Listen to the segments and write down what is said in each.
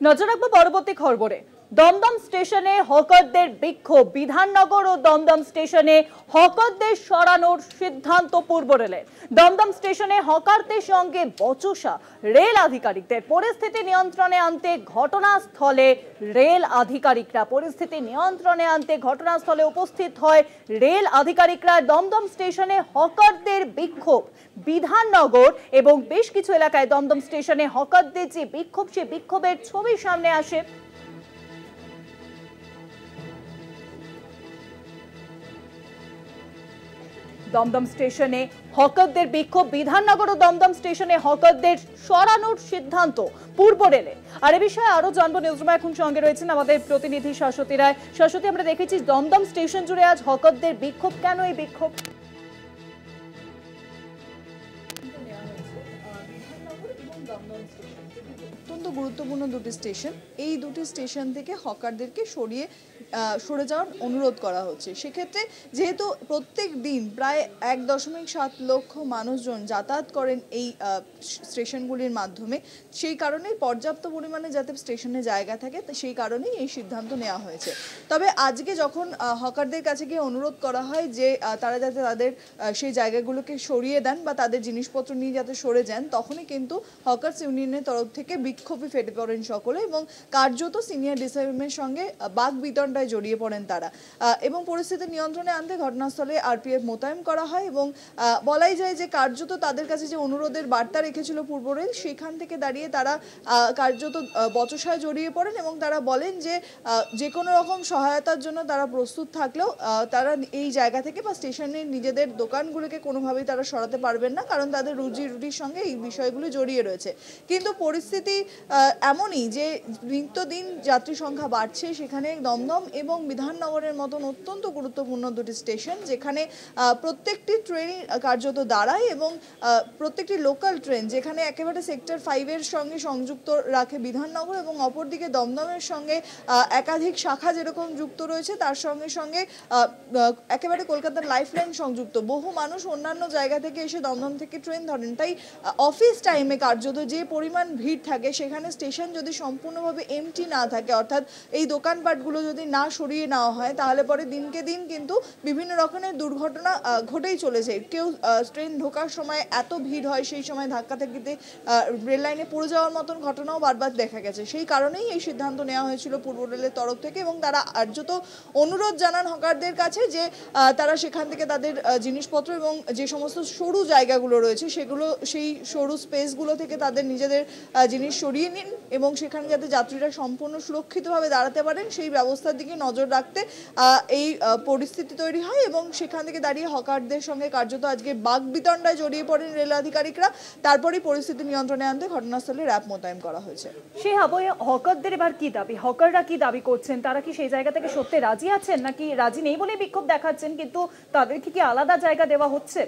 নজর রাখবো পরবর্তী খবরে। দমদম স্টেশনে হকারদের বিক্ষোভ, বিধাননগর ও দমদম স্টেশনে হকারদের সরানোর সিদ্ধান্ত পূর্ব রেলের। দমদম স্টেশনে হকারদের সঙ্গে বচসা রেল আধিকারিকদের। পরিস্থিতি নিয়ন্ত্রণে আনতে ঘটনাস্থলে রেল আধিকারিকরা ঘটনাস্থলে উপস্থিত হয় রেল আধিকারিকরা। দমদম স্টেশনে হকারদের বিক্ষোভ, বিধাননগর এবং বেশ কিছু এলাকায় দমদম স্টেশনে হকারদের যে বিক্ষোভ, সে বিক্ষোভের ছবি সামনে আসে। দমদম স্টেশনে হকারদের বিক্ষোভ, বিধাননগর ও দমদম স্টেশনে হকারদের সরানোর সিদ্ধান্ত পূর্ব রেলের। আর এ বিষয়ে আরো জানবো, নিউজরুমে এখন সঙ্গে রয়েছেন আমাদের প্রতিনিধি শাশ্বতী রায়। শাশ্বতী, আমরা দেখেছি দমদম স্টেশন জুড়ে আজ হকারদের বিক্ষোভ, কেন এই বিক্ষোভ? অত্যন্ত গুরুত্বপূর্ণ দুটি স্টেশন, এই দুটি স্টেশন থেকে হকারদেরকে সরে যাওয়ার অনুরোধ করা হচ্ছে। সেক্ষেত্রে যেহেতু প্রত্যেক দিন প্রায় 1.7 লক্ষ মানুষজন যাতায়াত করেন এই স্টেশনগুলির মাধ্যমে, সেই কারণেই পর্যাপ্ত পরিমাণে যাতে স্টেশনে জায়গা থাকে, সেই কারণেই এই সিদ্ধান্ত নেওয়া হয়েছে। তবে আজকে যখন হকারদের কাছে গিয়ে অনুরোধ করা হয় যে তারা যাতে তাদের সেই জায়গাগুলোকে সরিয়ে দেন বা তাদের জিনিসপত্র নিয়ে যাতে সরে যান, তখনই কিন্তু হকার্স ইউনিয়নের তরফ থেকে বিক্ষোভে ফেটে পড়েন সকলে এবং কার্যত সিনিয়র ডিসিএমের সঙ্গে বাক বিতণ্ডায় জড়িয়ে পড়েন তারা। এবং পরিস্থিতি নিয়ন্ত্রণে আনতে ঘটনাস্থলে আরপিএফ মোতায়েন করা হয় এবং বলাই যায় যে কার্যত তাদের কাছে যে অনুরোধের বার্তা রেখেছিল পূর্ব রেল, সেখান থেকে দাঁড়িয়ে তারা কার্যত বচসায় জড়িয়ে পড়েন এবং তারা বলেন যে কোনো রকম সহায়তার জন্য তারা প্রস্তুত থাকলেও তারা এই জায়গা থেকে বা স্টেশনের নিজেদের দোকানগুলোকে কোনোভাবেই তারা সরাতে পারবেন না, কারণ তাদের রুজি রুটির সঙ্গে এই বিষয়গুলো জড়িয়ে রয়েছে। কিন্তু পরিস্থিতি এমনই যে নিত্যদিন যাত্রী সংখ্যা বাড়ছে, সেখানে দমদম এবং বিধাননগরের মতন অত্যন্ত গুরুত্বপূর্ণ দুটি স্টেশন, যেখানে প্রত্যেকটি ট্রেনই কার্যত দাঁড়ায় এবং প্রত্যেকটি লোকাল ট্রেন যেখানে একেবারে সেক্টর 5-এর সঙ্গে সংযুক্ত রাখে বিধাননগর এবং অপরদিকে দমদমের সঙ্গে একাধিক শাখা যেরকম যুক্ত রয়েছে, তার সঙ্গে সঙ্গে একেবারে কলকাতার লাইফলাইন সংযুক্ত। বহু মানুষ অন্যান্য জায়গা থেকে এসে দমদম থেকে ট্রেন ধরেন, তাই অফিস টাইমে কার্যত যে পরিমাণ ভিড় থাকে, সেখানে স্টেশন যদি সম্পূর্ণভাবে এমটি না থাকে, অর্থাৎ এই দোকানপাটগুলো যদি না সরিয়ে নেওয়া হয়, তাহলে পরে দিনকে দিন কিন্তু বিভিন্ন রকমের দুর্ঘটনা ঘটেই চলেছে। কেউ ট্রেন ঢোকার সময় এত ভিড় হয়, সেই সময় ধাক্কা ধাক্কিতে রেল লাইনে পড়ে যাওয়ার মতন ঘটনাও বারবার দেখা গেছে। সেই কারণেই এই সিদ্ধান্ত নেওয়া হয়েছিল পূর্ব রেলের তরফ থেকে এবং তারা কার্যত অনুরোধ জানান হকারদের কাছে যে তারা সেখান থেকে তাদের জিনিসপত্র এবং যে সমস্ত সরু জায়গাগুলো রয়েছে, সেই সরু স্পেসগুলো থেকে তাদের নিজেদের জিনিস সরিয়ে নিন এবং সেখানে যাতে যাত্রীরা সম্পূর্ণ সুরক্ষিতভাবে দাঁড়াতে পারেন, সেই ব্যবস্থার দিকে নজর রাখতে এই পরিস্থিতি তৈরি হয় এবং সেখান থেকে দাঁড়িয়ে হকারদের সঙ্গে কার্যত আজকে বাকবিতণ্ডায় জড়িয়ে পড়েন রেল আধিকারিকরা। তারপরেই পরিস্থিতি নিয়ন্ত্রণে আনতে ঘটনাস্থলে র্যাব মোতায়েন করা হয়েছে। সেই আবহে হকারদের এবার কি দাবি? হকাররা কি দাবি করছেন? তারা কি সেই জায়গা থেকে সত্যি রাজি আছেন, নাকি রাজি নেই বলেই বিক্ষোভ দেখাচ্ছেন, কিন্তু তাদেরকে কি আলাদা জায়গা দেওয়া হচ্ছে?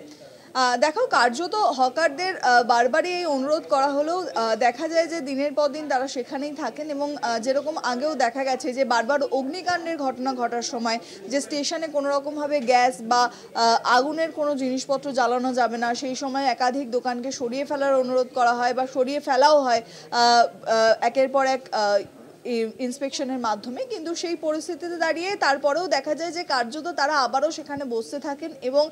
দেখো, কার্যত হকারদের বারবারই এই অনুরোধ করা হলেও দেখা যায় যে দিনের পর দিন তারা সেখানেই থাকেন এবং যেরকম আগেও দেখা গেছে যে বারবার অগ্নিকাণ্ডের ঘটনা ঘটার সময় যে স্টেশনে কোনো রকমভাবে গ্যাস বা আগুনের কোনো জিনিসপত্র জ্বালানো যাবে না, সেই সময় একাধিক দোকানকে সরিয়ে ফেলার অনুরোধ করা হয় বা সরিয়ে ফেলাও হয় একের পর এক ইন্সপেকশনের মাধ্যমে। কিন্তু সেই পরিস্থিতিতে দাঁড়িয়ে তারপরেও দেখা যায় যে কার্যত তারা আবারও সেখানে বসতে থাকেন এবং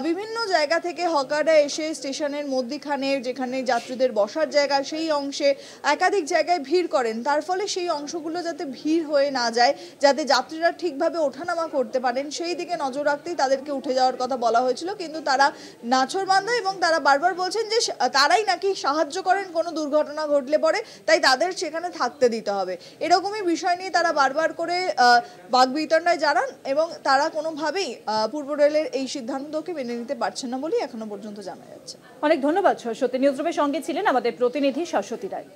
বিভিন্ন জায়গা থেকে হকাররা এসে স্টেশনের মধ্যিখানে যেখানে যাত্রীদের বসার জায়গা, সেই অংশে একাধিক জায়গায় ভিড় করেন। তার ফলে সেই অংশগুলো যাতে ভিড় হয়ে না যায়, যাতে যাত্রীরা ঠিকভাবে ওঠানামা করতে পারেন, সেই দিকে নজর রাখতেই তাদেরকে উঠে যাওয়ার কথা বলা হয়েছিল। কিন্তু তারা নাছোড়বান্দা এবং তারা বারবার বলছেন যে তারাই নাকি সাহায্য করেন কোনো দুর্ঘটনা ঘটলে পরে, তাই তাদের সেখানে থাকতে দিতে হবে। এরকমই বিষয় নিয়ে তারা বারবার করে বাকবিতণ্ডায় জানান এবং তারা কোনোভাবেই পূর্ব রেলের এই সিদ্ধান্তকে মেনে নিতে পারছেন না বলেই এখনো পর্যন্ত জানা যাচ্ছে। অনেক ধন্যবাদ শাশ্বতী। নিউজরুমের সঙ্গে ছিলেন আমাদের প্রতিনিধি শাশ্বতী রায়।